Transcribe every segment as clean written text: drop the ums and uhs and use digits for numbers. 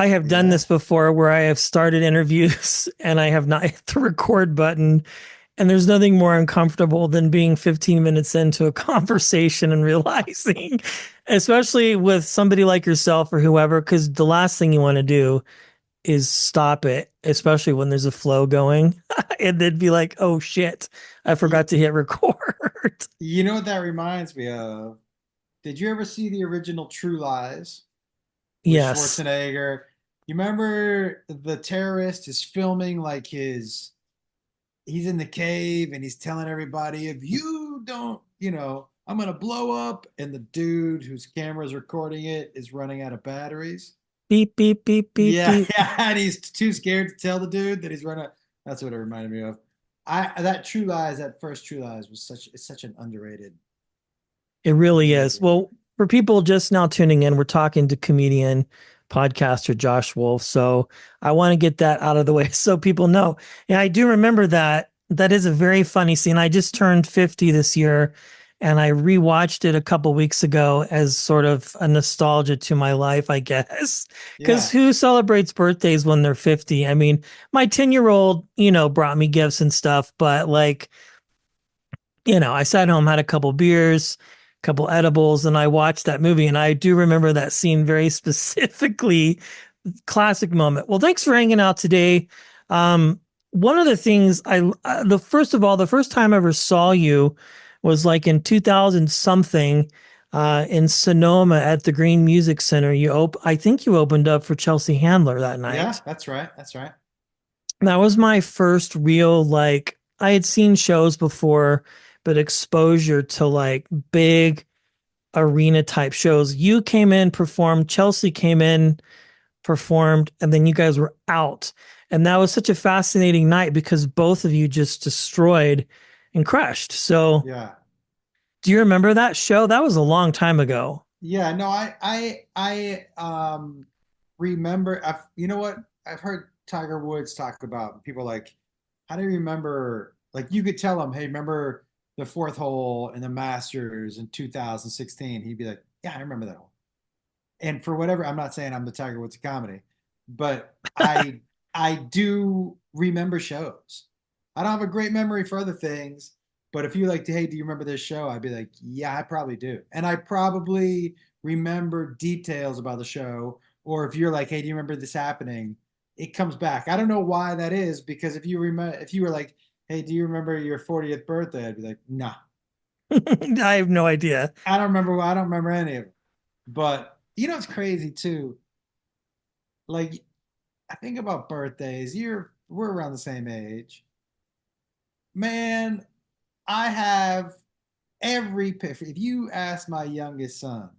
I have done Yeah. this before where I have started interviews and I have not hit the record button. And there's nothing more uncomfortable than being 15 minutes into a conversation and realizing, especially with somebody like yourself or whoever, because the last thing you want to do is stop it, especially when there's a flow going, and then be like, oh shit, I Y- forgot to hit record. You know what that reminds me of? Did you ever see the original True Lies with Yes. Schwarzenegger? You remember the terrorist is filming like he's in the cave and he's telling everybody, if you don't, I'm gonna blow up, and the dude whose camera is recording it is running out of batteries. Beep, beep, beep, beep, Yeah, beep. yeah, and he's too scared to tell the dude that he's running. That's what it reminded me of. That True Lies, that first True Lies was such an It really is. underrated movie. Well, for people just now tuning in, we're talking to comedian, podcaster Josh Wolf. So I want to get that out of the way so people know. And I do remember that. That is a very funny scene. I just turned 50 this year and I rewatched it a couple weeks ago as sort of a nostalgia to my life, I guess. Because Yeah, who celebrates birthdays when they're 50? I mean, my 10-year-old, brought me gifts and stuff, but like, I sat home, had a couple beers, couple edibles, and I watched that movie. And I do remember that scene very specifically. Classic moment. Well, thanks for hanging out today. One of the things the first time I ever saw you was like in 2000 something, in Sonoma at the Green Music Center. I think you opened up for Chelsea Handler that yeah, night. that's right, that's right. That was my first real, like, I had seen shows before, but exposure to like big arena type shows. You came in, performed, Chelsea came in, performed, and then you guys were out. And that was such a fascinating night because both of you just destroyed and crushed. So, Yeah, do you remember that show? That was a long time ago. yeah. No, I remember. You know what? I've heard Tiger Woods talk about people like, how do you remember? Like you could tell him, hey, remember the fourth hole in the Masters in 2016? He'd be like, yeah, I remember that hole. And for whatever, I'm not saying I'm the Tiger Woods of comedy, but I do remember shows. I don't have a great memory for other things, but if you like, hey, do you remember this show? I'd be like, yeah, I probably do, and I probably remember details about the show. Or if you're like, hey, do you remember this happening? It comes back. I don't know why that is, because if you were like, hey, do you remember your 40th birthday? I'd be like, nah, I have no idea. I don't remember. I don't remember any of it. But it's crazy too. Like I think about birthdays. We're around the same age. Man, I have every picture. If you ask my youngest son,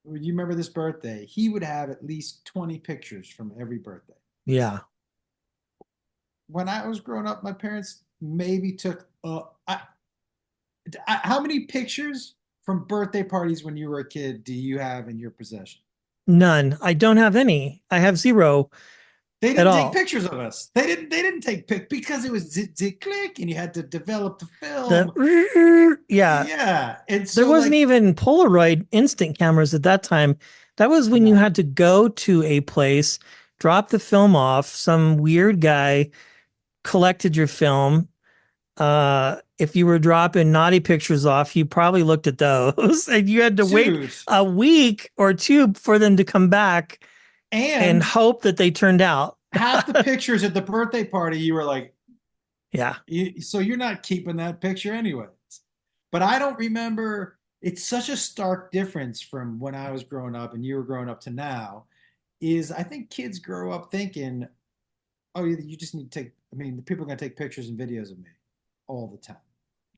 would you remember this birthday? He would have at least 20 pictures from every birthday. Yeah. When I was growing up, my parents maybe took how many pictures from birthday parties when you were a kid do you have in your possession? None. I don't have any. I have zero They at didn't take all. pictures of us. They didn't take because it was zit, zit, click, and you had to develop the film. Yeah, Yeah, and there so wasn't like, even Polaroid instant cameras at that time. That was when you no, had to go to a place, drop the film off. Some weird guy collected your film. If you were dropping naughty pictures off, he probably looked at those, and you had to wait dude, a week or two for them to come back and and hope that they turned out. half the pictures at the birthday party, you were like, Yeah. so you're not keeping that picture anyways. But I don't remember. It's such a stark difference from when I was growing up and you were growing up to now. Is I think kids grow up thinking, oh, you just need to take. I mean, the people are gonna take pictures and videos of me all the time,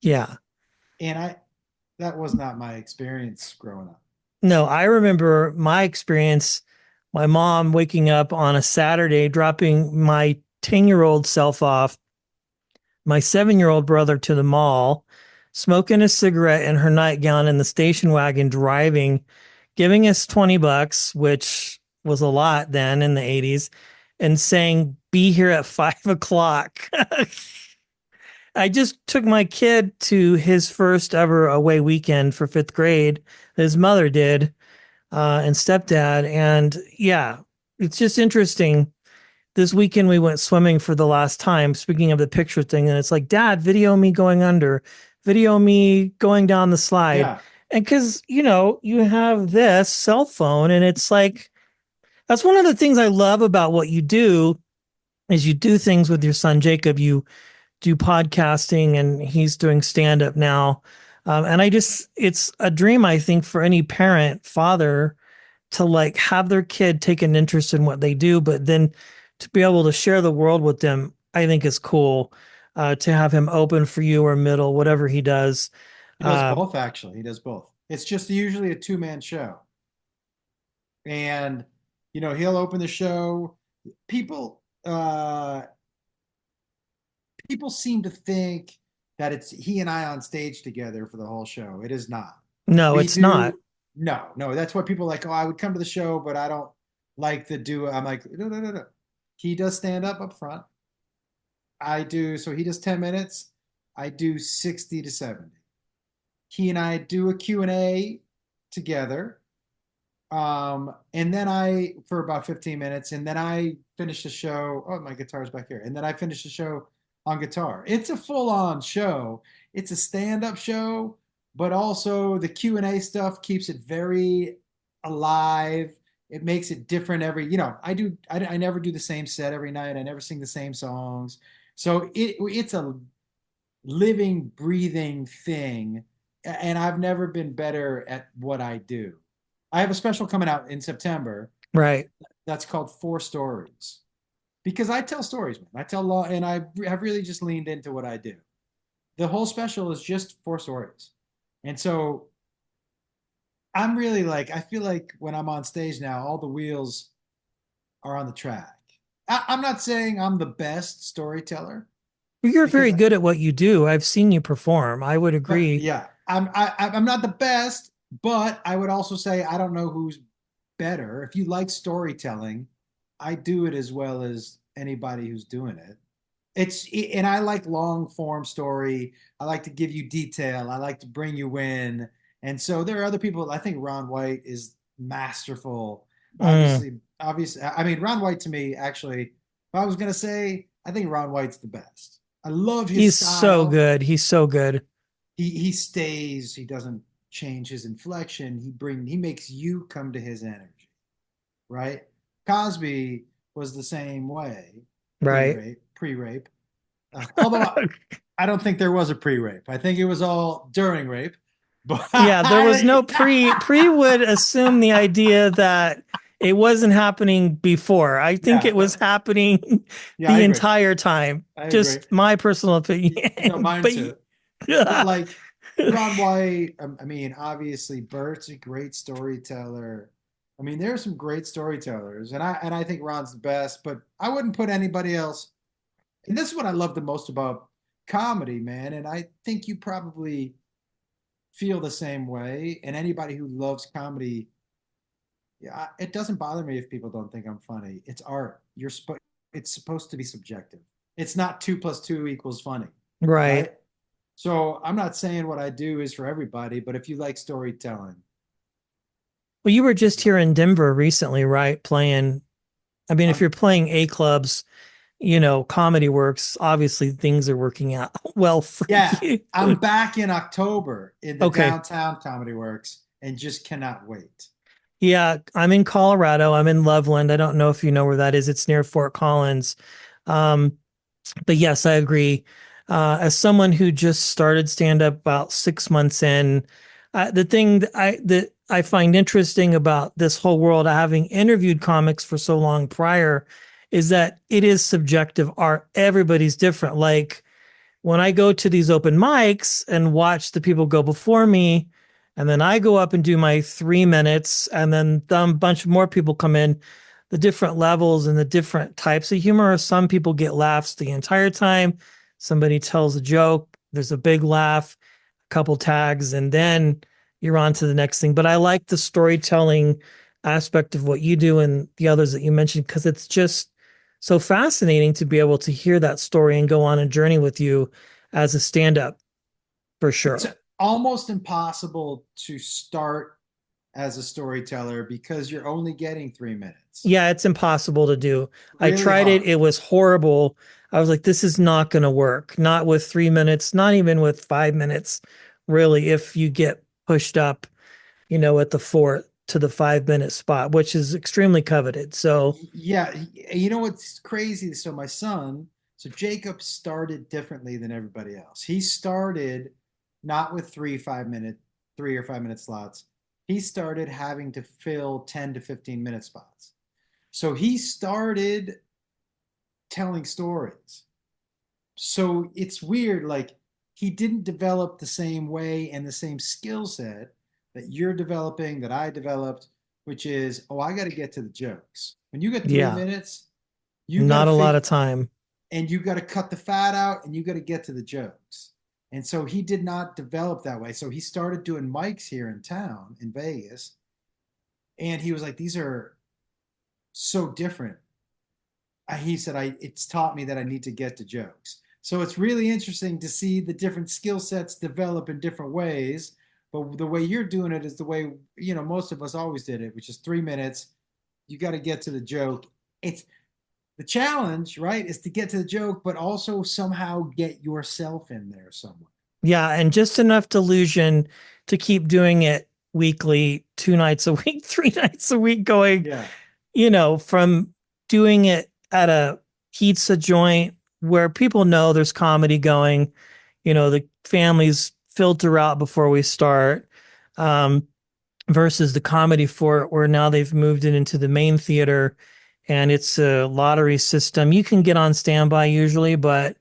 Yeah. and that was not my experience growing up. No, I remember my experience, my mom waking up on a Saturday, dropping my 10-year-old self off, my 7-year-old brother to the mall, smoking a cigarette in her nightgown in the station wagon, driving, giving us $20, which was a lot then in the 80s, and saying, be here at 5 o'clock. I just took my kid to his first ever away weekend for fifth grade. His mother did, and stepdad. And yeah, it's just interesting. This weekend we went swimming for the last time, speaking of the picture thing, and it's like, Dad, video me going under, video me going down the slide. Yeah, And because, you have this cell phone, and it's like, that's one of the things I love about what you do is you do things with your son Jacob. You do podcasting, and he's doing stand up now. And it's a dream, I think, for any parent, father, to like have their kid take an interest in what they do, but then to be able to share the world with them, I think is cool. To have him open for you or middle, whatever he does. he does Uh, both actually. He does both. It's just usually a two-man show. And he'll open the show. People people seem to think that it's he and I on stage together for the whole show. It is not. no, We it's not. do no, no. That's what people like. Oh, I would come to the show, but I don't like the duo. I'm like, no, no, no, no. He does stand up front. I do. So he does 10 minutes. I do 60 to 70. He and I do a Q&A together. And then I for about 15 minutes, and then I finish the show. Oh, my guitar's back here. And then I finish the show on guitar. It's a full-on show. It's a stand-up show, but also the Q&A stuff keeps it very alive. It makes it different I never do the same set every night. I never sing the same songs. So it's a living, breathing thing. And I've never been better at what I do. I have a special coming out in September Right. that's called Four Stories because I tell stories, man. I tell law, and I have really just leaned into what I do. The whole special is just four stories, and so I'm really like I feel like when I'm on stage now, all the wheels are on the track. I'm not saying I'm the best storyteller You're because very good at what you do. I've seen you perform. I would but agree. yeah, I'm not the best, but I would also say I don't know who's better. If you like storytelling, I do it as well as anybody who's doing it. And I like long form story. I like to give you detail. I like to bring you in. And so there are other people. I think Ron White is masterful. Mm. Obviously, I mean Ron White to me actually. If I was gonna say, I think Ron White's the best. I love his He's so style. good. He's so good. He stays. He doesn't change his inflection. He makes you come to his energy, right? Cosby was the same way, Right. pre-rape. Although I don't think there was a pre-rape. I think it was all during rape. But Yeah, there was no pre would assume the idea that it wasn't happening before. I think yeah, it was happening yeah, I the agree. entire time. I agree. Just my personal No, opinion. mine But too. But like Ron White, I mean, obviously Bert's a great storyteller. I mean, there are some great storytellers, and I think Ron's the best. But I wouldn't put anybody else. And this is what I love the most about comedy, man. And I think you probably feel the same way. And anybody who loves comedy, yeah, it doesn't bother me if people don't think I'm funny. It's art. It's supposed to be subjective. It's not two plus two equals funny, right. right? So I'm not saying what I do is for everybody, but if you like storytelling, Well, you were just here in Denver recently, right? Playing. I mean, if I'm you're playing A clubs, comedy works. Obviously, things are working out well for yeah, you. I'm back in October in the Okay. downtown Comedy Works and just cannot wait. Yeah, I'm in Colorado. I'm in Loveland. I don't know if you know where that is. It's near Fort Collins. Um, but yes, I agree. As someone who just started stand up about 6 months in, the thing that I find interesting about this whole world, having interviewed comics for so long prior, is that it is subjective art. Everybody's different. Like when I go to these open mics and watch the people go before me, and then I go up and do my 3 minutes, and then a bunch of more people come in, the different levels and the different types of humor. Some people get laughs the entire time. Somebody tells a joke, there's a big laugh, a couple tags, and then you're on to the next thing. But I like the storytelling aspect of what you do and the others that you mentioned because it's just so fascinating to be able to hear that story and go on a journey with you as a stand up for It's sure. almost impossible to start as a storyteller because you're only getting 3 minutes. Yeah, it's impossible to do. I Really tried it. hard. It was horrible. I was like, this is not going to work. Not with 3 minutes, not even with 5 minutes, really, if you get pushed up, at the 4 to the 5 minute spot, which is extremely coveted. So, Yeah, you know what's crazy? So my son, so Jacob started differently than everybody else. He started not with 3 or 5 minute slots. He started having to fill 10 to 15 minute spots. So he started telling stories. So it's weird, like he didn't develop the same way and the same skill set that you're developing, that I developed, which is, oh, I got to get to the jokes. When you get three yeah, minutes, you got to not a lot figure, of time. and you got to cut the fat out and you got to get to the jokes. And so he did not develop that way. So he started doing mics here in town in Vegas. And he was like, these are so different. He said, it's taught me that I need to get to jokes. So it's really interesting to see the different skill sets develop in different ways. But the way you're doing it is the way, most of us always did it, which is 3 minutes. You got to get to the joke. It's the challenge, right? Is to get to the joke, but also somehow get yourself in there somewhere. Yeah, and just enough delusion to keep doing it weekly, 2 nights a week, 3 nights a week, going, Yeah. from doing it at a pizza joint where people know there's comedy going, the families filter out before we start, um, versus the comedy fort where now they've moved it into the main theater and it's a lottery system. You can get on standby usually, but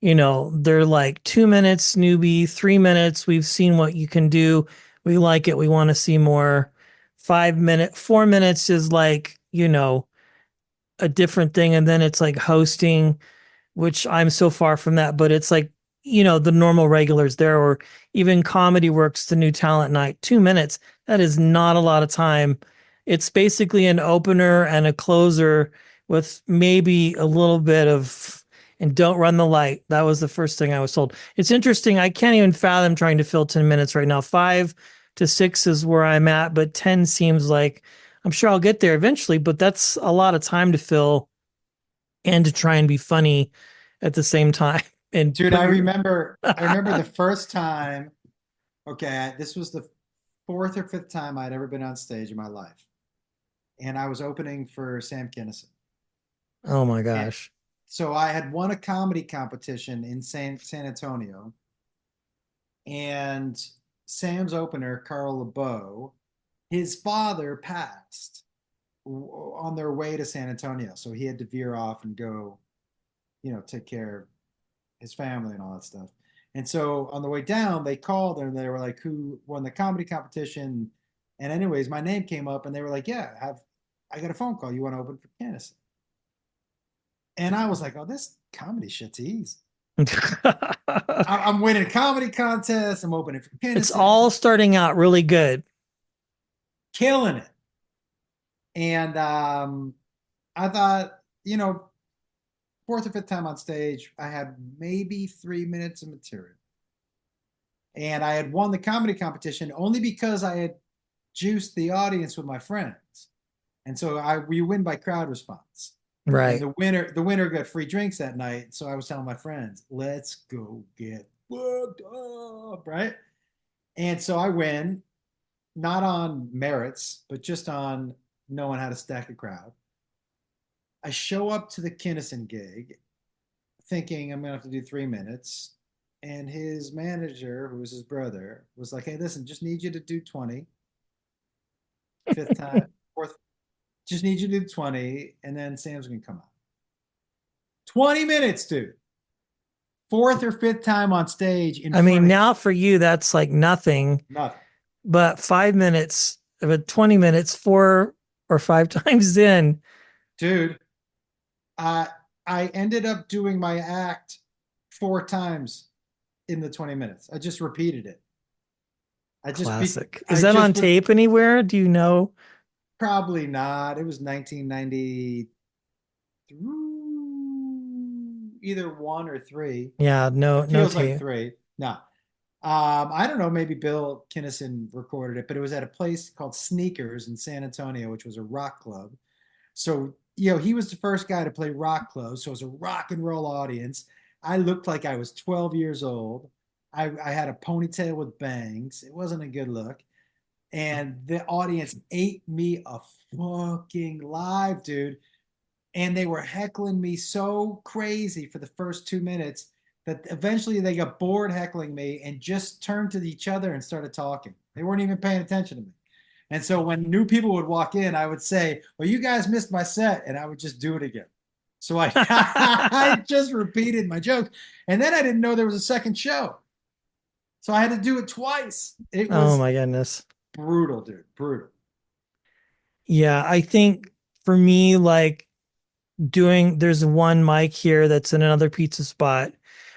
they're like 2 minutes, newbie, 3 minutes. We've seen what you can do. We like it. We want to see more. 5 minute, 4 minutes is like, a different thing. And then it's like hosting, which I'm so far from that, but it's like, the normal regulars there, or even Comedy Works, the new talent night, 2 minutes. That is not a lot of time. It's basically an opener and a closer with maybe a little bit of, and don't run the light. That was the first thing I was told. It's interesting. I can't even fathom trying to fill 10 minutes right now. 5 to 6 is where I'm at, but 10 seems like I'm sure I'll get there eventually, but that's a lot of time to fill and to try and be funny at the same time and Dude, put I your remember I remember the first time, okay, this was the fourth or fifth time I'd ever been on stage in my life. And I was opening for Sam Kinison. oh my And gosh. so I had won a comedy competition in San Antonio, and Sam's opener, Carl LeBeau, his father passed on their way to San Antonio, so he had to veer off and go, take care of his family and all that stuff. And so on the way down, they called and they were like, "Who won the comedy competition?" And anyways, my name came up, and they were like, "Yeah, I got a phone call. You want to open for Candace?" And I was like, "Oh, this comedy shit's easy. I'm winning comedy contests. I'm opening for It's Candace, all starting out really good. killing it." And I thought, fourth or fifth time on stage, I had maybe 3 minutes of material. And I had won the comedy competition only because I had juiced the audience with my friends. And so we win by crowd response. And Right. the winner got free drinks that night. So I was telling my friends, let's go get fucked up, right? And so I win, not on merits, but just on knowing how to stack a crowd. I show up to the Kinnison gig thinking I'm gonna have to do 3 minutes. And his manager, who was his brother, was like, "Hey, listen, just need you to do 20. Fifth time, fourth, just need you to do 20, and then Sam's gonna come out. 20 minutes, dude. Fourth or fifth time on stage in I front mean, of now for you, that's like nothing, nothing. but 5 minutes, but 20 minutes, 4 or 5 times in, Dude, I I ended up doing my act 4 times in the 20 minutes. I just repeated it. classic. Is I that on just was tape anywhere? Do you know? probably not. It was 1993, either one or three. Yeah, no, It no feels like tape. three. No. I don't know, maybe Bill Kinnison recorded it, but it was at a place called Sneakers in San Antonio, which was a rock club. So, he was the first guy to play rock clothes. So it was a rock and roll audience. I looked like I was 12 years old. I had a ponytail with bangs. It wasn't a good look. And the audience ate me a fucking live, dude. And they were heckling me so crazy for the first 2 minutes that eventually they got bored heckling me and just turned to each other and started talking. They weren't even paying attention to me. And so when new people would walk in, I would say, "Well, you guys missed my set," and I would just do it again. So I I just repeated my joke, and then I didn't know there was a second show, so I had to do it twice. It Oh was my goodness. brutal, dude, brutal. Yeah, I think for me, like there's one mic here that's in another pizza spot,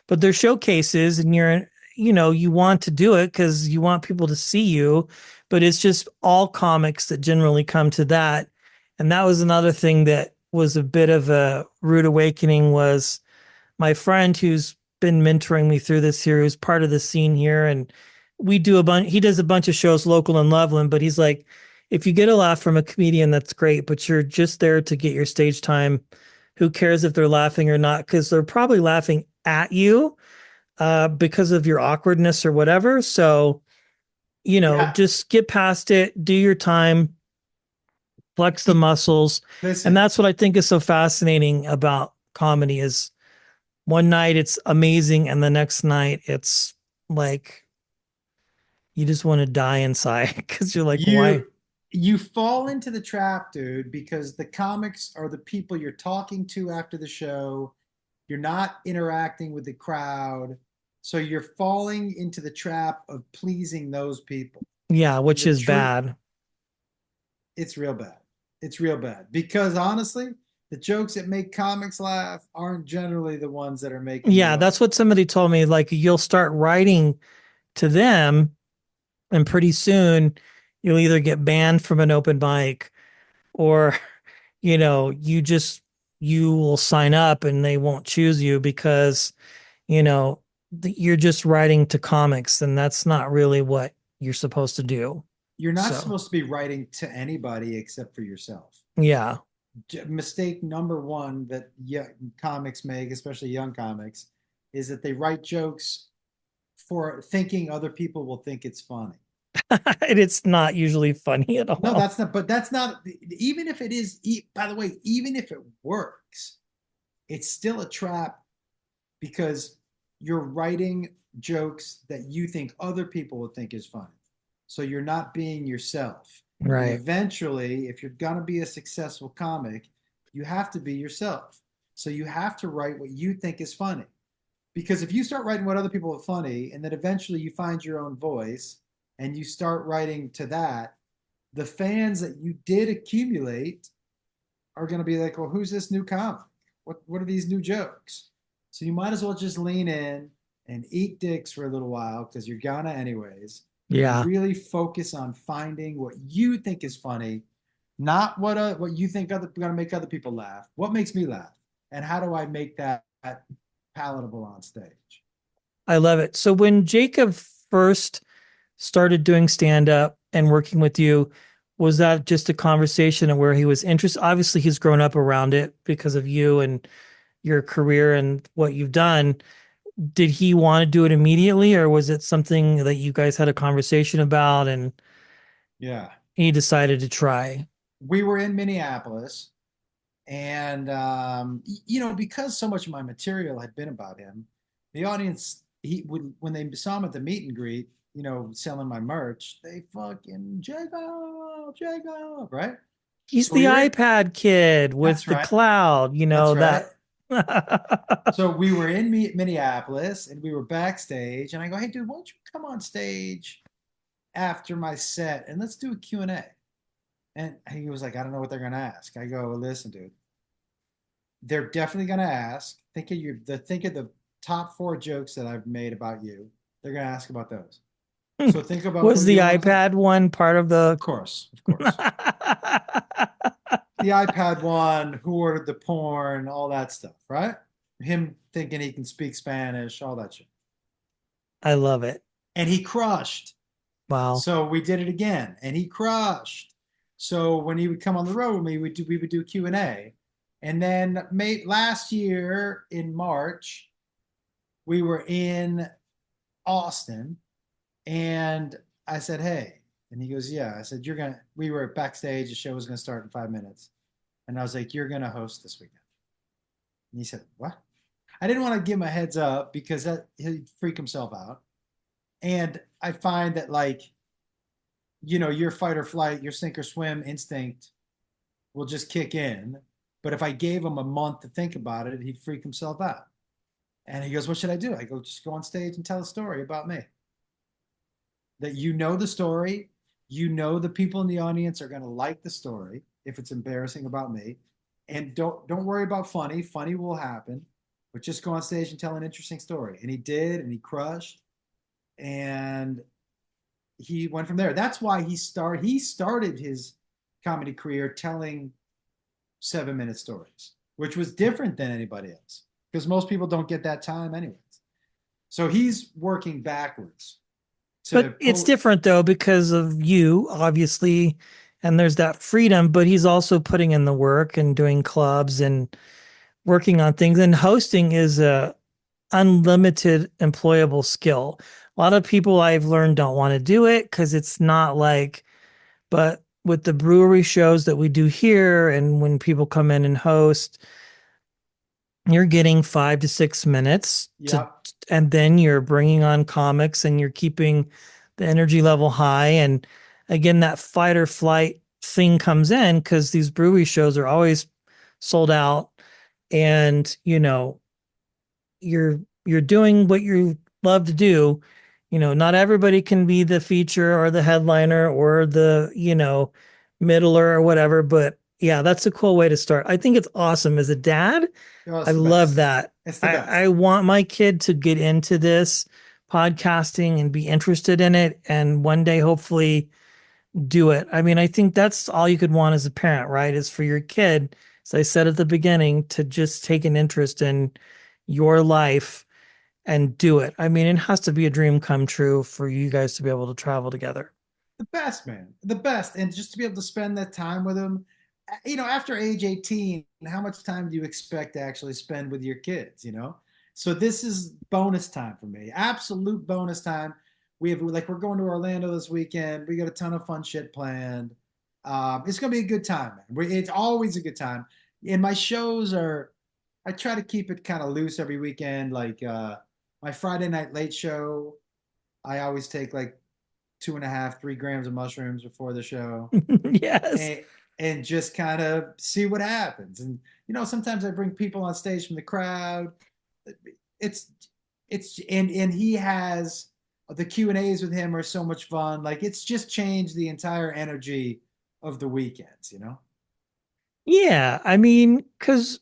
but there's showcases and you want to do it because you want people to see you, but it's just all comics that generally come to that. And that was another thing that was a bit of a rude awakening was my friend who's been mentoring me through this here, who's part of the scene here. And he does a bunch of shows local in Loveland, but he's like, if you get a laugh from a comedian, that's great, but you're just there to get your stage time. Who cares if they're laughing or not? Because they're probably laughing at you because of your awkwardness or whatever. So, Yeah, just get past it, do your time, flex the muscles. And listen, that's what I think is so fascinating about comedy is one night it's amazing and the next night it's like you just want to die inside because you're like, why? you you fall into the trap, dude, because the comics are the people you're talking to after the show. You're not interacting with the crowd. So you're falling into the trap of pleasing those people. Yeah, And which the is truth, bad. it's real bad. It's real bad. Because honestly, the jokes that make comics laugh aren't generally the ones that are making you Yeah, that's laugh. what somebody told me. Like you'll start writing to them, and pretty soon you'll either get banned from an open mic or, you will sign up and they won't choose you because, you know, you're just writing to comics and that's not really what you're supposed to do. You're not So, supposed to be writing to anybody except for yourself. yeah. Mistake number one that comics make, especially young comics, is that they write jokes for thinking other people will think it's funny. And it's not usually funny at No, all. that's not, but that's not, even if it is, by the way, even if it works, it's still a trap because you're writing jokes that you think other people will think is funny. So you're not being yourself. And Right. eventually, if you're going to be a successful comic, you have to be yourself. So you have to write what you think is funny. Because if you start writing what other people are funny, and then eventually you find your own voice and you start writing to that, the fans that you did accumulate are going to be like, well, who's this new comic? What are these new jokes? So you might as well just lean in and eat dicks for a little while because you're gonna anyways, and Yeah. really focus on finding what you think is funny, not what you think other gonna make other people laugh. What makes me laugh, and how do I make that palatable on stage? I love it. So when Jacob first started doing stand up and working with you, was that just a conversation of where he was interested? Obviously, he's grown up around it because of you and your career and what you've done. Did he want to do it immediately, or was it something that you guys had a conversation about and Yeah, he decided to try? we were in Minneapolis, and because so much of my material had been about him, the audience he would when they saw him at the meet and greet, selling my merch, they fucking Jacob, right? He's So the we were in. iPad kid with That's the right. cloud, That's right. that. So we were in Minneapolis, and we were backstage, and I go, "Hey, dude, why don't you come on stage after my set and let's do a Q&A?" And he was like, "I don't know what they're gonna ask." I go, well, "Listen, dude, they're definitely going to ask. Think of the top four jokes that I've made about you. They're going to ask about those. So think about Was who the you want to say. iPad one part of Of the course, of course. The iPad one, who ordered the porn, all that stuff, right? Him thinking he can speak Spanish, all that shit. I love it. and he crushed. Wow. So we did it again, and he crushed. So when he would come on the road with me, we would do Q&A. And then last year in March, we were in Austin, and I said, "Hey," and he goes, "Yeah." I said, "You're gonna." We were backstage. The show was gonna start in 5 minutes, and I was like, "You're gonna host this weekend." And he said, "What?" I didn't want to give him a heads up because that he'd freak himself out. And I find that your fight or flight, your sink or swim instinct will just kick in. But if I gave him a month to think about it, he'd freak himself out. And he goes, "What should I do?" I go, "Just go on stage and tell a story about me. That you know the story, the people in the audience are going to like the story if it's embarrassing about me, and don't worry about funny. Funny will happen, but just go on stage and tell an interesting story." And he did, and he crushed, and he went from there. That's why he started his comedy career telling 7-minute stories, which was different than anybody else because most people don't get that time anyways. So he's working backwards to But it's pull. different though because of you, obviously, and there's that freedom, but he's also putting in the work and doing clubs and working on things. And hosting is a unlimited employable skill. A lot of people I've learned don't want to do it because it's not like, but with the brewery shows that we do here, and when people come in and host, you're getting 5 to 6 minutes to, Yep. and then you're bringing on comics and you're keeping the energy level high. And again, that fight or flight thing comes in because these brewery shows are always sold out. And, you're doing what you love to do. Not everybody can be the feature or the headliner or the, middler or whatever, but yeah, that's a cool way to start. I think it's awesome. As a dad, Oh, I it's the love best. that. It's the I best. want my kid to get into this podcasting and be interested in it and one day hopefully do it. I mean, I think that's all you could want as a parent, right? Is for your kid, as I said at the beginning, to just take an interest in your life and do it. I mean, it has to be a dream come true for you guys to be able to travel together. The best, man. The best. And just to be able to spend that time with them, after age 18, how much time do you expect to actually spend with your kids? So this is bonus time for me. Absolute bonus time. We're going to Orlando this weekend. We got a ton of fun shit planned. It's gonna be a good time, man. It's always a good time. And my shows are, I try to keep it kind of loose every weekend. Like my Friday night late show, I always take like 2.5, 3 grams of mushrooms before the show, Yes. and and just kind of see what happens. And sometimes I bring people on stage from the crowd. It's and he has the Q&As with him are so much fun. Like it's just changed the entire energy of the weekends. Yeah. I mean, because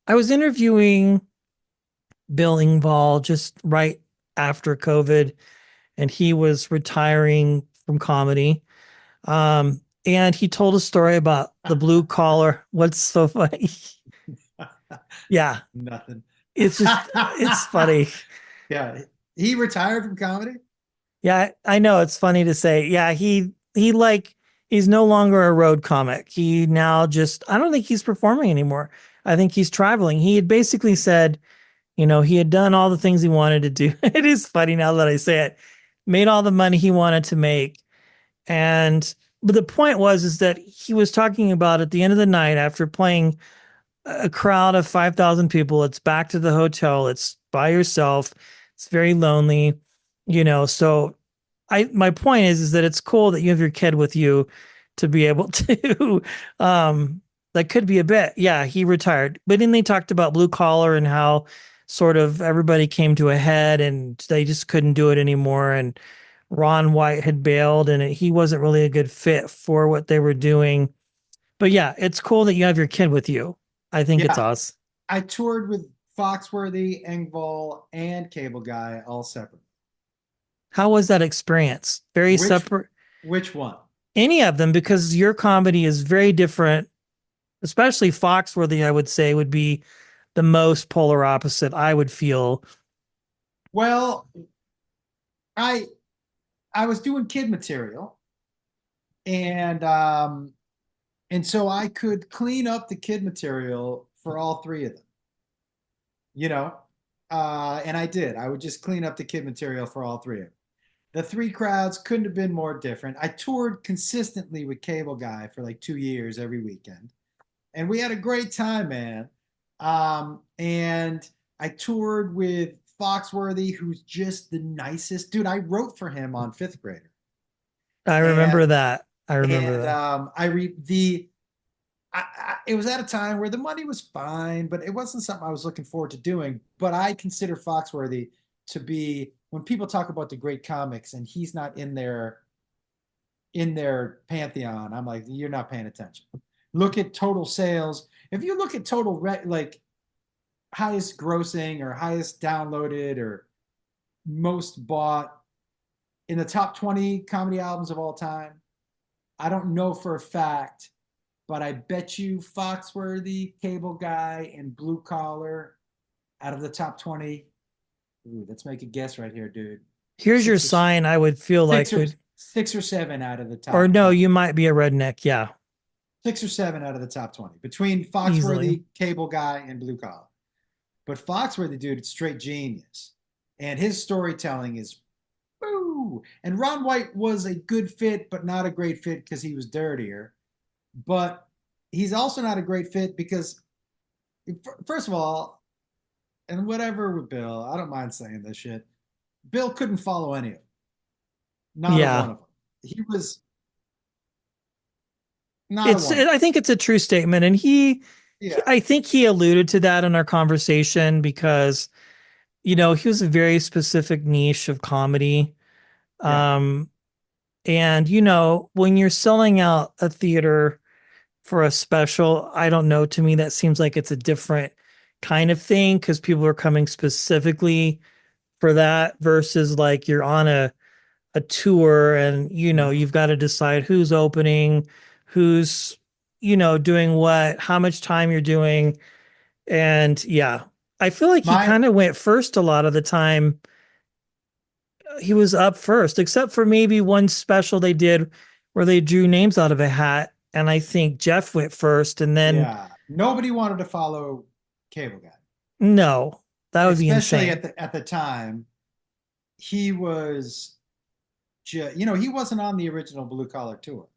I was interviewing Bill Engvall just right after COVID, and he was retiring from comedy. And he told a story about the blue collar. What's so funny? Yeah, Nothing. it's funny. Yeah, he retired from comedy. Yeah, I know it's funny to say. Yeah, he like he's no longer a road comic. He now just I don't think he's performing anymore. I think he's traveling. He had basically said, he had done all the things he wanted to do. It is funny now that I say it. Made all the money he wanted to make. And but the point was is that he was talking about at the end of the night after playing a crowd of 5,000 people, it's back to the hotel, it's by yourself, it's very lonely, so my point is that it's cool that you have your kid with you to be able to that could be a bit. Yeah, he retired. But then they talked about blue collar and how sort of everybody came to a head and they just couldn't do it anymore. And Ron White had bailed and he wasn't really a good fit for what they were doing. But yeah, it's cool that you have your kid with you. I think it's Yeah, awesome. I toured with Foxworthy, Engvall, and Cable Guy all separate. How was that experience? Very Which separate. which one? Any of them, because your comedy is very different, especially Foxworthy, I would say, would be the most polar opposite, I would feel. Well, I I was doing kid material, and so I could clean up the kid material for all three of them, you know. And I did. I would just clean up the kid material for all three of them. The three crowds couldn't have been more different. I toured consistently with Cable Guy for like 2 years every weekend, and we had a great time, man. And I toured with Foxworthy, who's just the nicest dude. I wrote for him on Fifth Grader, I and remember that. I remember and that. I read the. It was at a time where the money was fine, but it wasn't something I was looking forward to doing. But I consider Foxworthy to be, when people talk about the great comics and he's not in their pantheon, I'm like, you're not paying attention. Look at total sales. If you look at total like highest grossing or highest downloaded or most bought in the top 20 comedy albums of all time, I don't know for a fact, but I bet you Foxworthy, Cable Guy, and Blue Collar out of the top 20. Ooh, let's make a guess right here, dude. Here's your Six or sign I would feel six like or would, six or seven out of the or top no, 20. you might be a redneck. Yeah, 6 or 7 out of the top 20 between easily. Foxworthy, Cable Guy, and Blue Collar. But Foxworthy, dude, it's straight genius. And his storytelling is boo. And Ron White was a good fit, but not a great fit because he was dirtier. But he's also not a great fit because, first of all, and whatever with Bill, I don't mind saying this shit. Bill couldn't follow any of them, not a one Yeah. of them. He was not a It's, one of them. I think it's a true statement. And Yeah, I think he alluded to that in our conversation because, he was a very specific niche of comedy. yeah. Um, and, when you're selling out a theater for a special, I don't know, to me, that seems like it's a different kind of thing because people are coming specifically for that versus like you're on a tour and you've got to decide who's opening, who's doing what, how much time you're doing. And yeah, I feel like he My kind of went first a lot of the time. He was up first, except for maybe one special they did where they drew names out of a hat. And I think Jeff went first. And then, Yeah, nobody wanted to follow Cable Guy, no, that would be especially insane. at the time. He was, he wasn't on the original Blue Collar tour,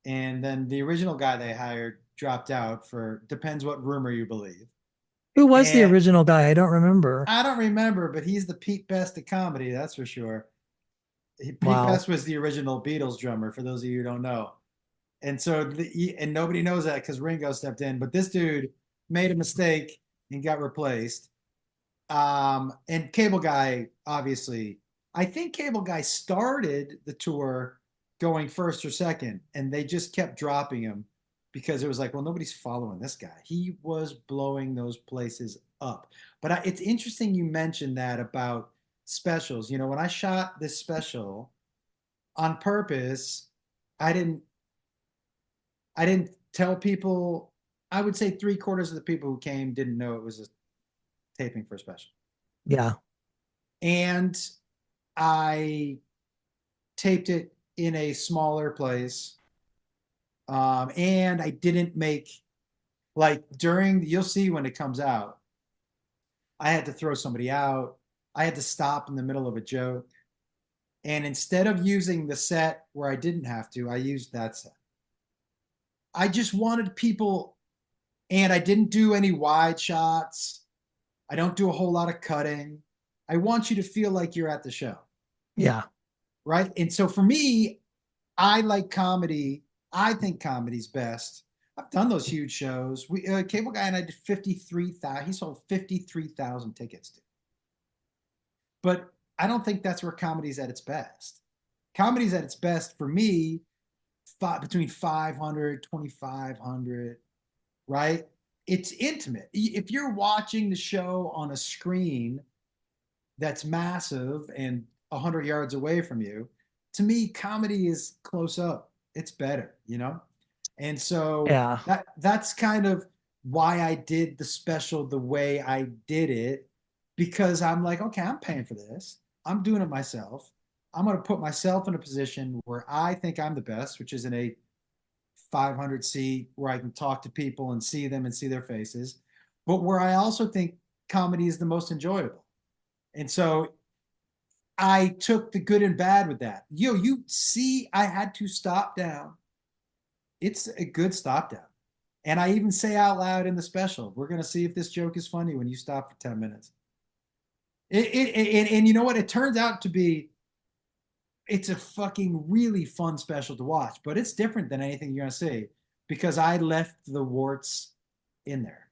and then the original guy they hired dropped out for depends what rumor you believe. Who was the And original guy? I don't remember. I don't remember, but he's the Pete Best of comedy, that's for sure. Pete Wow. Best was the original Beatles drummer, for those of you who don't know. And so, and nobody knows that because Ringo stepped in. But this dude made a mistake and got replaced. And Cable Guy, obviously, I think Cable Guy started the tour going first or second, and they just kept dropping him because it was like, well, nobody's following this guy. He was blowing those places up. But it's interesting you mentioned that about specials. When I shot this special on purpose, I didn't I didn't tell people. I would say 3/4 of the people who came didn't know it was a taping for a special. Yeah. And I taped it in a smaller place. And I didn't make, like, you'll see when it comes out, I had to throw somebody out. I had to stop in the middle of a joke. And instead of using the set where I didn't have to, I used that set. I just wanted people, and I didn't do any wide shots. I don't do a whole lot of cutting. I want you to feel like you're at the show, Yeah. right? And so for me, I like comedy. I think comedy's best. I've done those huge shows. We Cable Guy and I did 53,000. He sold 53,000 tickets to. But I don't think that's where comedy's at its best. Comedy's at its best for me between 500, 2,500, right? It's intimate. If you're watching the show on a screen that's massive and 100 yards away from you, to me, comedy is close up. It's better. And so Yeah. that's kind of why I did the special the way I did it, because I'm like, okay, I'm paying for this. I'm doing it myself. I'm going to put myself in a position where I think I'm the best, which is in a 500 seat where I can talk to people and see them and see their faces, but where I also think comedy is the most enjoyable. And so I took the good and bad with that. You see, I had to stop down. It's a good stop down. And I even say out loud in the special, we're going to see if this joke is funny when you stop for 10 minutes. And you know what? It turns out to be, it's a fucking really fun special to watch, but it's different than anything you're going to see because I left the warts in there.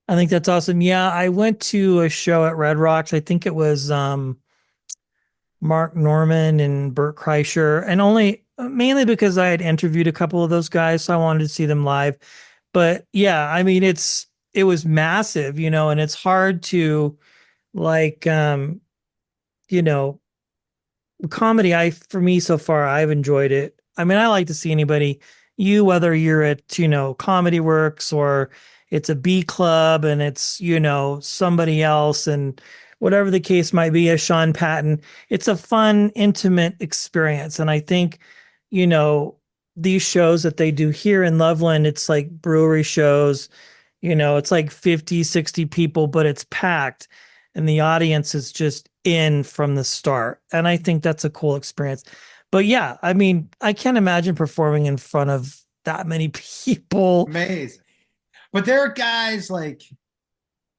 I think that's awesome. Yeah, I went to a show at Red Rocks. I think it was Mark Norman and Bert Kreischer, and only mainly because I had interviewed a couple of those guys, so I wanted to see them live. But yeah, I mean it was massive, and it's hard to like you know, comedy, for me so far, I've enjoyed it. I mean, I like to see anybody, whether you're at, Comedy Works or it's a B club and it's, somebody else and whatever the case might be, as Sean Patton, it's a fun, intimate experience. And I think, you know, these shows that they do here in Loveland, it's like brewery shows, it's like 50, 60 people, but it's packed and the audience is just in from the start. And I think that's a cool experience. But yeah, I mean, I can't imagine performing in front of that many people. Amazing. But there are guys like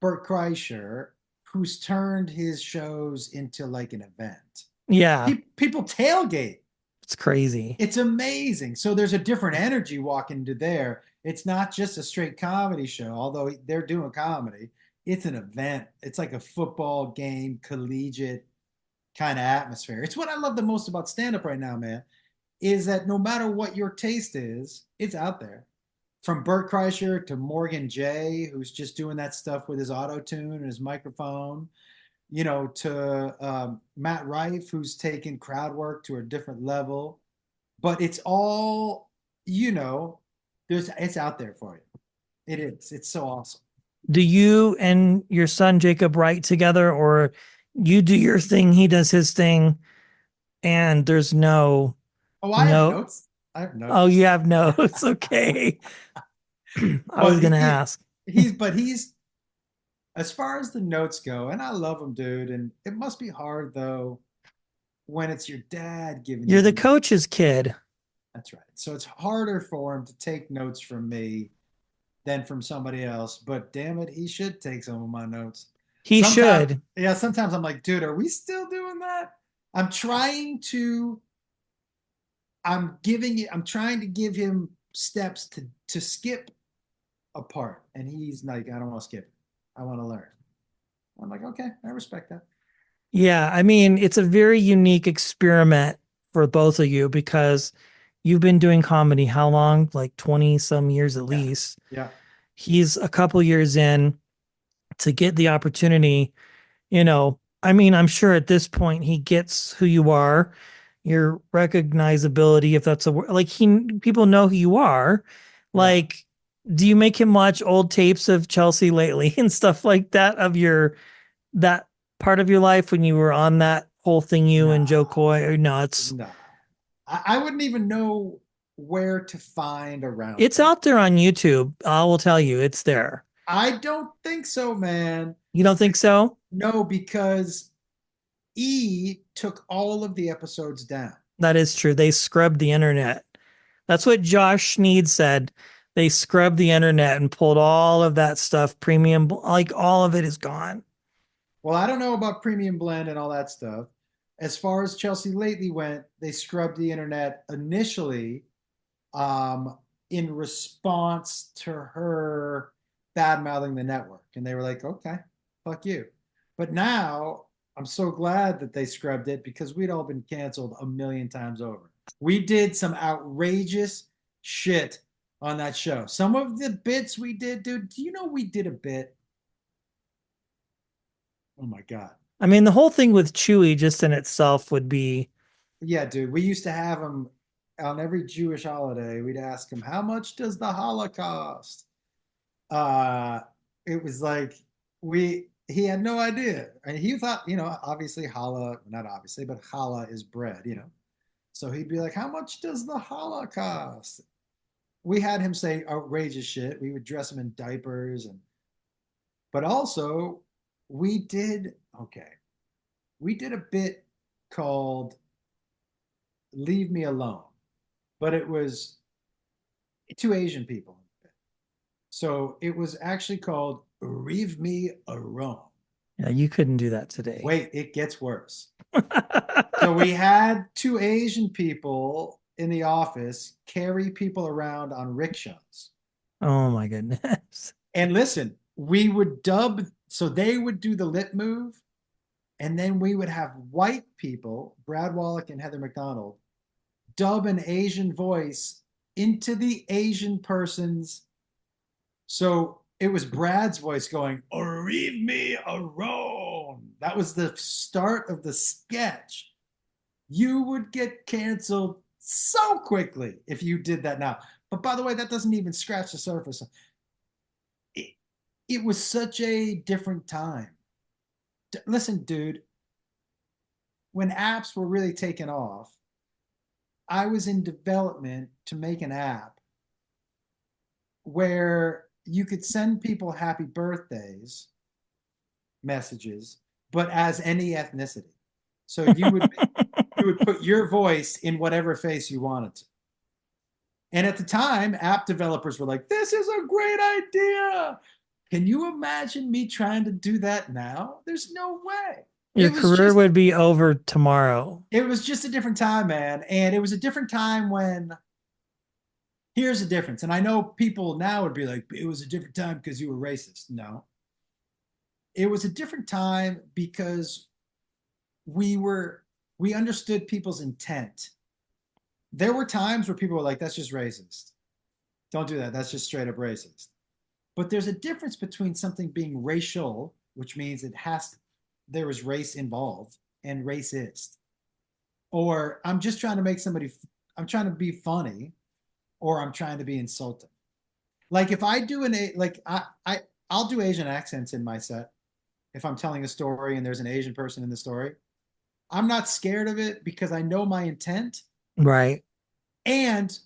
Bert Kreischer who's turned his shows into like an event. Yeah, People tailgate. it's crazy. It's amazing. So there's a different energy walking into there. It's not just a straight comedy show, although they're doing comedy. It's an event. It's like a football game, collegiate kind of atmosphere. It's what I love the most about stand up right now, man, is that no matter what your taste is, it's out there. From Bert Kreischer to Morgan J, who's just doing that stuff with his auto tune and his microphone, to Matt Rife, who's taken crowd work to a different level. But it's all, it's out there for you. It is. It's so awesome. Do you and your son Jacob write together, or you do your thing, he does his thing, and there's no, Oh, I have no, notes. I have oh, you notes. have notes. Okay. I was But gonna ask. he's as far as the notes go, and I love him, dude. And it must be hard though when it's your dad giving you You're the the notes. coach's kid. That's right. So it's harder for him to take notes from me than from somebody else. But damn it, he should take some of my notes. He should. Sometimes I'm like, dude, are we still doing that? I'm trying to, I'm trying to give him steps to skip a part. And he's like, I don't want to skip it. I want to learn. I'm like, okay, I respect that. Yeah, I mean, it's a very unique experiment for both of you because you've been doing comedy how long? Like 20 some years at Yeah. least. Yeah. He's a couple years in to get the opportunity, I mean, I'm sure at this point he gets who you are, your recognizability, if that's a word. Like people know who you are. Yeah. Like, do you make him watch old tapes of Chelsea lately and stuff like that of that part of your life when you were on that whole thing, you and Joe Nah, Coy? Or no, nah. I wouldn't even know where to find a it's roundtable. out there on YouTube. I will tell you, it's there. I don't think so, man. You don't think so? No, because E took all of the episodes down. That is true. They scrubbed the internet. That's what Josh Sneed said. They scrubbed the internet and pulled all of that stuff. Premium, like all of it is gone. Well, I don't know about Premium Blend and all that stuff. As far as Chelsea lately went, they scrubbed the internet initially um, in response to her bad mouthing the network. And they were like, okay, fuck you. But now I'm so glad that they scrubbed it because we'd all been canceled a million times over. We did some outrageous shit on that show. Some of the bits we did, dude, do you know we did a bit? Oh my God. I mean, the whole thing with Chewy just in itself would be, Yeah, dude, we used to have him on every Jewish holiday. We'd ask him, how much does the Holocaust? Uh, it was like he had no idea. And he thought, obviously challah, not obviously, but challah is bread. So he'd be like, "How much does the challah cost?" We had him say outrageous shit. We would dress him in diapers, but also we did okay. We did a bit called "Leave Me Alone," but it was two Asian people. So it was actually called "Leave Me Alone." Yeah, you couldn't do that today. Wait, it gets worse. So we had two Asian people in the office carry people around on rickshaws. Oh my goodness. And listen, we would dub, so they would do the lip move, and then we would have white people, Brad Wallach and Heather McDonald, dub an Asian voice into the Asian person's. So it was Brad's voice going, "Oh, leave me alone." That was the start of the sketch. You would get canceled so quickly if you did that now. But by the way, that doesn't even scratch the surface. It, it was such a different time. Listen, dude, when apps were really taking off, I was in development to make an app where you could send people happy birthdays messages, but as any ethnicity. So you would put your voice in whatever face you wanted to. And at the time, app developers were like, "This is a great idea." Can you imagine me trying to do that now? There's no way. Your It was career just would be over tomorrow. it was just a different time, man. And it was a different time when here's the difference. And I know people now would be like, "It was a different time because you were racist." No. It was a different time because we understood people's intent. There were times where people were like, "That's just racist. Don't do that. That's just straight up racist." But there's a difference between something being racial, which means there is race involved, and racist. Or I'm just trying to make somebody, I'm trying to be funny, or I'm trying to be insulting. Like if I do like I'll do Asian accents in my set if I'm telling a story and there's an Asian person in the story. I'm not scared of it because I know my intent. Right. And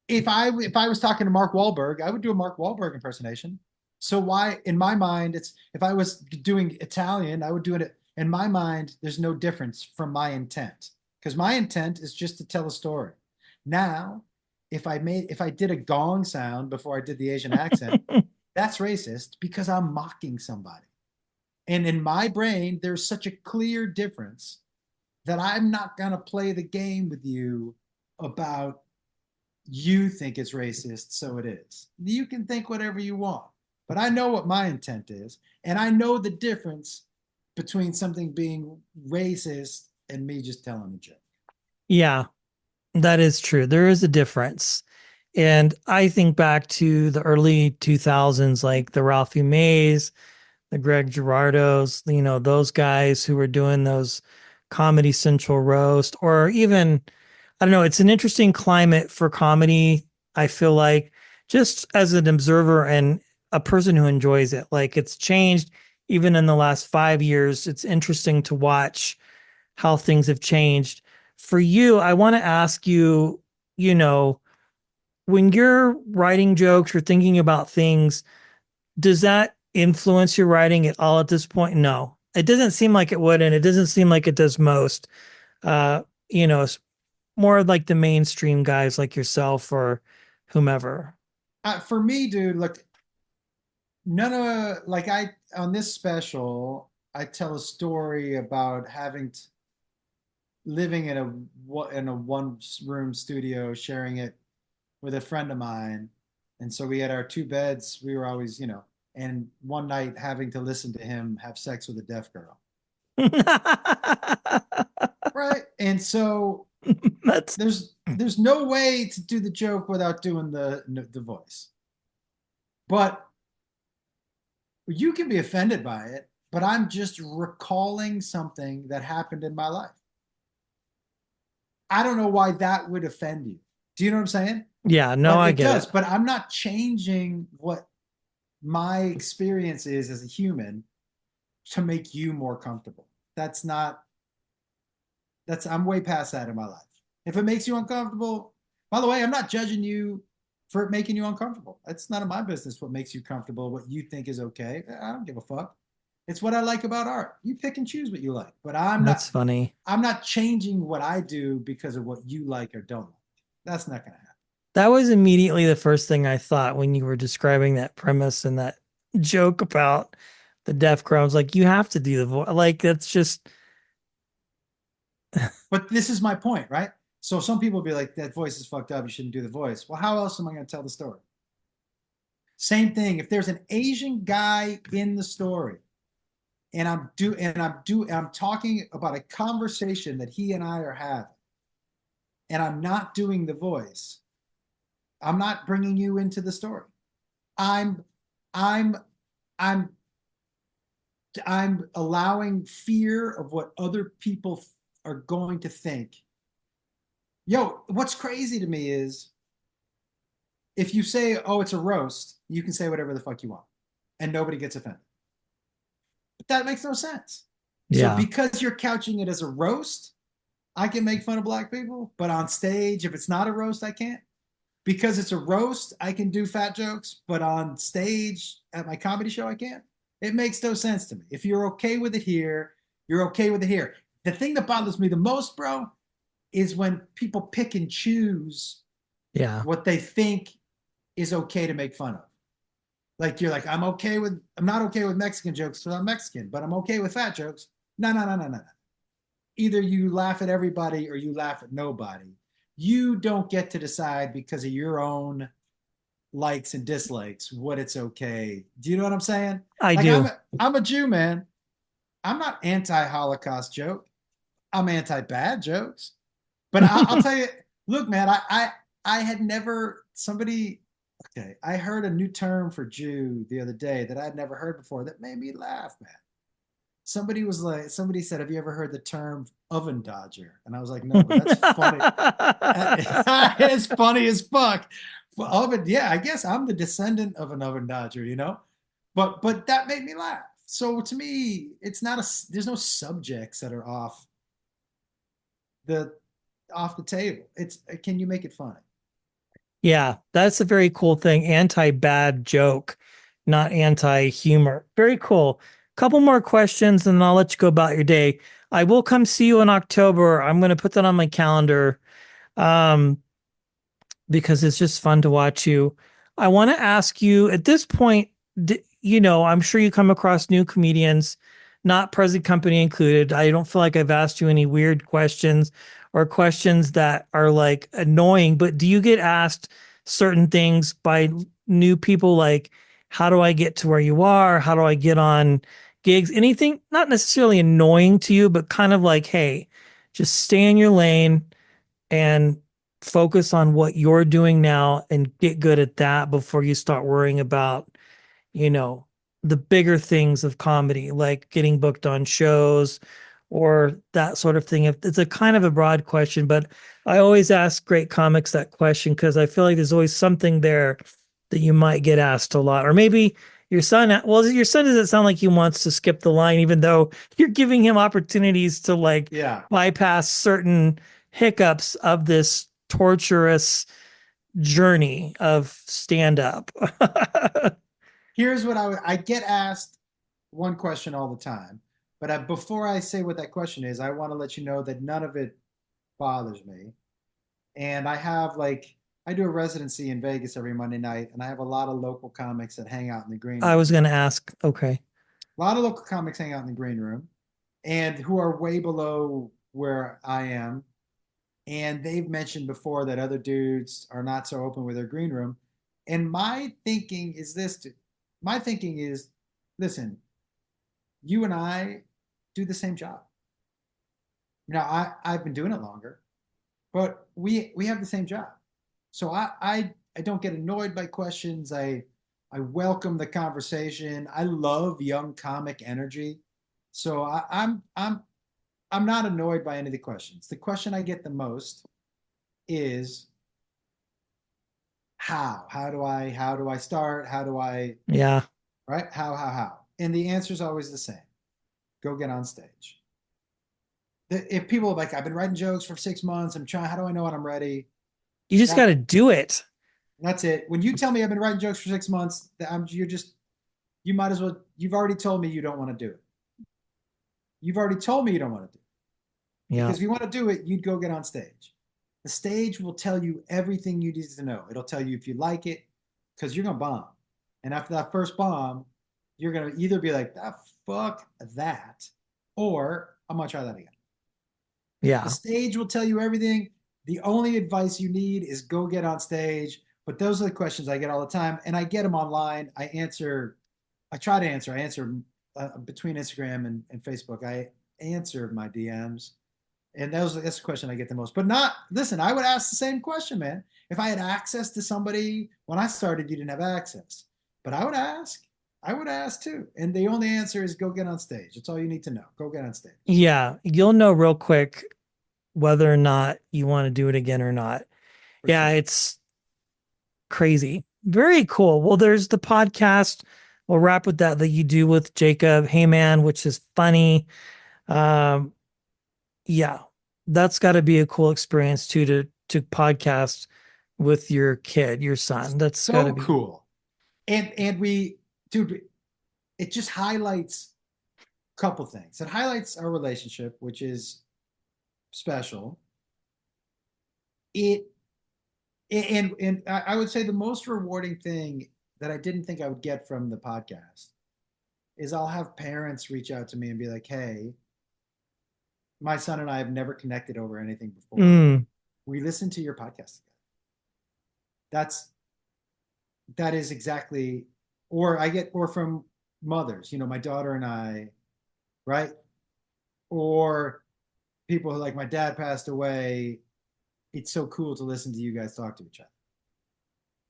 if I was talking to Mark Wahlberg, I would do a Mark Wahlberg impersonation. So why, in my mind, it's if I was doing Italian, I would do it. In my mind, there's no difference from my intent because my intent is just to tell a story. Now, if I did a gong sound before I did the Asian accent, that's racist because I'm mocking somebody. And in my brain, there's such a clear difference that I'm not gonna play the game with you about you think it's racist, so it is. You can think whatever you want, but I know what my intent is, and I know the difference between something being racist and me just telling a joke. Yeah, that is true. There is a difference. And I think back to the early 2000s, like the Ralphie Mays, the Greg Girardos, those guys who were doing those Comedy Central roast, or even, I don't know, it's an interesting climate for comedy. I feel like just as an observer and a person who enjoys it, like it's changed even in the last 5 years. It's interesting to watch how things have changed. For you, I want to ask you, you know, when you're writing jokes or thinking about things, does that influence your writing at all at this point? No, it doesn't seem like it would, and it doesn't seem like it does most. Uh, it's more like the mainstream guys like yourself or whomever. For me, dude, look, none of like I on this special, I tell a story about living in a one room studio, sharing it with a friend of mine. And so we had our two beds. We were always, and one night having to listen to him have sex with a deaf girl. Right. And so That's there's no way to do the joke without doing the voice. But you can be offended by it, but I'm just recalling something that happened in my life. I don't know why that would offend you. Do you know what I'm saying? yeah, no, But I it get does. it. But I'm not changing what my experience is as a human to make you more comfortable. That's not, that's, I'm way past that in my life. If it makes you uncomfortable, by the way, I'm not judging you for it making you uncomfortable. It's none of my business what makes you comfortable, what you think is okay. I don't give a fuck. It's what I like about art. You pick and choose what you like, but That's funny. I'm not changing what I do because of what you like or don't like. That's not going to happen. That was immediately the first thing I thought when you were describing that premise and that joke about the deaf crow. I was like, you have to do the voice. Like, that's just, But this is my point, right? So some people will be like, that voice is fucked up. You shouldn't do the voice. Well, how else am I going to tell the story? Same thing. If there's an Asian guy in the story and I'm talking about a conversation that he and I are having, and I'm not doing the voice, I'm not bringing you into the story. I'm I'm I'm I'm allowing fear of what other people are going to think. Yo, what's crazy to me is if you say, "Oh, it's a roast," you can say whatever the fuck you want, and nobody gets offended. But that makes no sense. So yeah. because you're couching it as a roast, I can make fun of black people, but on stage, if it's not a roast, I can't. Because it's a roast, I can do fat jokes, but on stage at my comedy show, I can't. It makes no sense to me. If you're okay with it here, you're okay with it here. The thing that bothers me the most, bro, is when people pick and choose Yeah. what they think is okay to make fun of. Like you're like, I'm not okay with Mexican jokes because I'm Mexican, but I'm okay with fat jokes. No, no, no, no, no. Either you laugh at everybody or you laugh at nobody. You don't get to decide because of your own likes and dislikes what it's okay. Do you know what I'm saying? I Like do. I'm a Jew, man. I'm not anti-Holocaust joke. I'm anti-bad jokes. But I'll tell you, look, man, I had never somebody. Okay, I heard a new term for Jew the other day that I'd never heard before that made me laugh, man. Somebody said, "Have you ever heard the term oven dodger?" And I was like, "No, but that's funny. It's funny as fuck." Well, oven, yeah, I guess I'm the descendant of an oven dodger, you know. But that made me laugh. So to me, it's not a. There's no subjects that are the off the table. It's can you make it funny? Yeah, that's a very cool thing. Anti-bad joke, not anti-humor. Very cool. Couple more questions and I'll let you go about your day. I will come see you in October. I'm going to put that on my calendar. Um, because it's just fun to watch you. I want to ask you at this point, I'm sure you come across new comedians, not present company included. I don't feel like I've asked you any weird questions or questions that are like annoying, but do you get asked certain things by new people like, how do I get to where you are? How do I get on gigs? Anything not necessarily annoying to you, but kind of like, hey, just stay in your lane and focus on what you're doing now and get good at that before you start worrying about, you know, the bigger things of comedy, like getting booked on shows or that sort of thing. If it's a kind of a broad question, but I always ask great comics that question because I feel like there's always something there that you might get asked a lot. Or maybe your son doesn't sound like he wants to skip the line, even though you're giving him opportunities to like Yeah. bypass certain hiccups of this torturous journey of stand up. Here's what I get asked one question all the time, but before I say what that question is, I want to let you know that none of it bothers me. And I do a residency in Vegas every Monday night, and I have a lot of local comics that hang out in the green I was room. going to ask, okay. A lot of local comics hang out in the green room, and who are way below where I am. And they've mentioned before that other dudes are not so open with their green room. And my thinking is, listen, you and I do the same job. I've been doing it longer, but we have the same job. So I don't get annoyed by questions. I welcome the conversation. I love young comic energy. So I'm not annoyed by any of the questions. The question I get the most is how? How do I start? How do I Yeah. right? How? And the answer is always the same. Go get on stage. If people are like, I've been writing jokes for 6 months, I'm trying, how do I know when I'm ready? You just got That to do it. that's it. When you tell me I've been writing jokes for 6 months, you're just, you might as well, you've already told me you don't want to do it. You've already told me you don't want to do it. Yeah. Because if you want to do it, you'd go get on stage. The stage will tell you everything you need to know. It'll tell you if you like it, because you're gonna bomb. And after that first bomb, you're gonna either be like, ah, fuck that, or I'm gonna try that again. The Yeah. stage will tell you everything. The only advice you need is go get on stage. But those are the questions I get all the time, and I get them online. I answer. I try to answer. I answer between Instagram and Facebook. I answer my DMs, and that's the question I get the most. But not listen. I would ask the same question, man. If I had access to somebody when I started, you didn't have access, but I would ask. I would ask too. And the only answer is go get on stage. That's all you need to know. Go get on stage. Yeah. You'll know real quick whether or not you want to do it again or not. For Yeah. sure. It's crazy. Very cool. Well, there's the podcast. We'll wrap with that you do with Jacob. Hey man, which is funny. Um, yeah, that's got to be a cool experience too to podcast with your kid, your son. That's got to So be. cool. And we, dude, it just highlights a couple things. It highlights our relationship, which is special. It and I would say the most rewarding thing that I didn't think I would get from the podcast is I'll have parents reach out to me and be like, "Hey, my son and I have never connected over anything before. Mm, We listened to your podcast together." That's that is exactly, or I get, or from mothers, my daughter and I, right? Or people who like my dad passed away. It's so cool to listen to you guys talk to each other,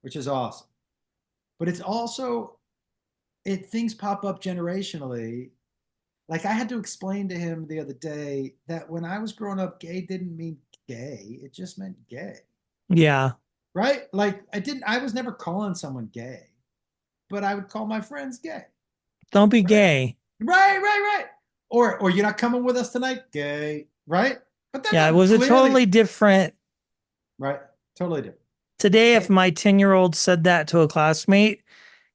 which is awesome. But it's also, things pop up generationally. Like I had to explain to him the other day that when I was growing up, gay didn't mean gay. It just meant gay. yeah. Right? Like I was never calling someone gay, but I would call my friends gay. Don't be Right? gay. Right. Or you're not coming with us tonight, gay. Right? But then Yeah, it that was a clearly, totally different. right? Totally different. Today, if It, my 10-year-old said that to a classmate,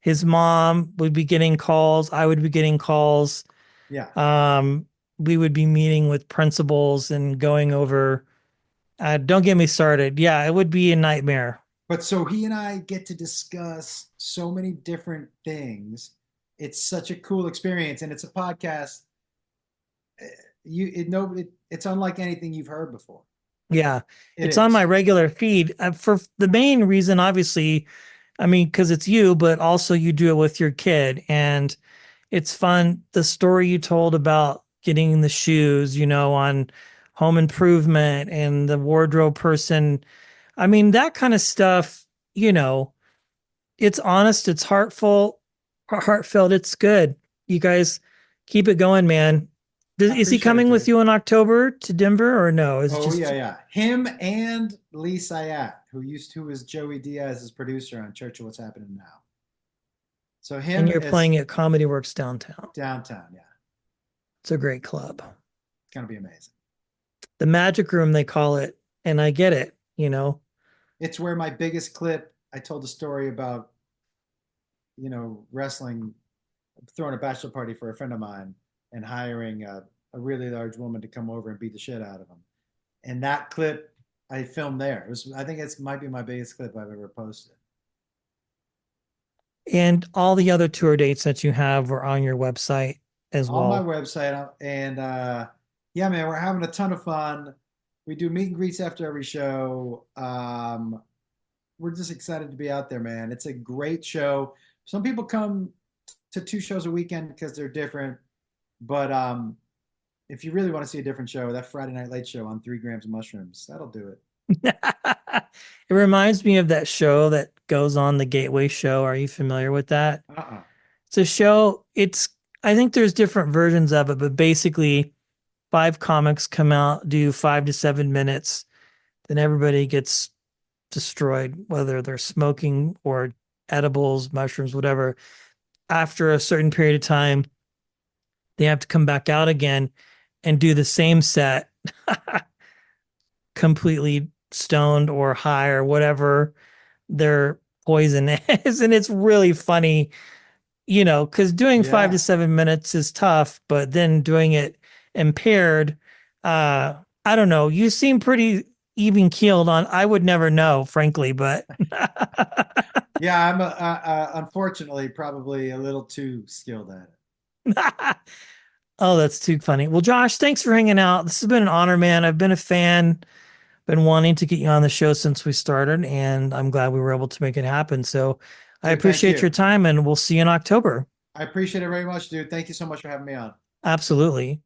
his mom would be getting calls. I would be getting calls. yeah. Um, we would be meeting with principals and going over. Don't get me started. Yeah, it would be a nightmare. But so he and I get to discuss so many different things. It's such a cool experience, and it's a podcast. It's unlike anything you've heard before. Yeah, It it's on my is. regular feed for the main reason, obviously. I mean, because it's you, but also you do it with your kid, and it's fun. The story you told about getting the shoes, on home improvement and the wardrobe person. I mean, that kind of stuff, it's honest, it's heartfelt, it's good. You guys keep it going, man. I Is he appreciate it, coming with Jay. you in October to Denver or no? Is it Oh yeah, just, yeah. Him and Lee Sayat, who was Joey Diaz's producer on Church of What's Happening Now. So and him you're is playing at Comedy Works downtown? downtown. Yeah, It's a great club. it's gonna be amazing. The magic room, they call it. And I get it. It's where my biggest clip. I told a story about wrestling, throwing a bachelor party for a friend of mine and hiring a really large woman to come over and beat the shit out of him. And that clip I filmed there. I think it might be my biggest clip I've ever posted. And all the other tour dates that you have are on your website as On my well. website. And yeah, man, we're having a ton of fun. We do meet and greets after every show. We're just excited to be out there, man. It's a great show. Some people come to 2 shows a weekend because they're different. But if you really want to see a different show, that Friday Night Late Show on 3 grams of mushrooms, that'll do it. It reminds me of that show that goes on the Gateway Show. Are you familiar with that? Uh-uh. It's a show, I think there's different versions of it, but basically five comics come out, do 5 to 7 minutes, then everybody gets destroyed, whether they're smoking or edibles, mushrooms, whatever. After a certain period of time, they have to come back out again and do the same set completely stoned or high or whatever their poison is. And it's really funny, because doing five to Yeah. 7 minutes is tough, but then doing it impaired, I don't know. You seem pretty even keeled on. I would never know, frankly, but Yeah, I'm unfortunately probably a little too skilled at it. oh, that's too funny. Well, Josh, thanks for hanging out. This has been an honor, man. I've been a fan, been wanting to get you on the show since we started, and I'm glad we were able to make it happen. So I Dude, thank appreciate your you. time, and we'll see you in October. I appreciate it very much, dude. Thank you so much for having me on. Absolutely.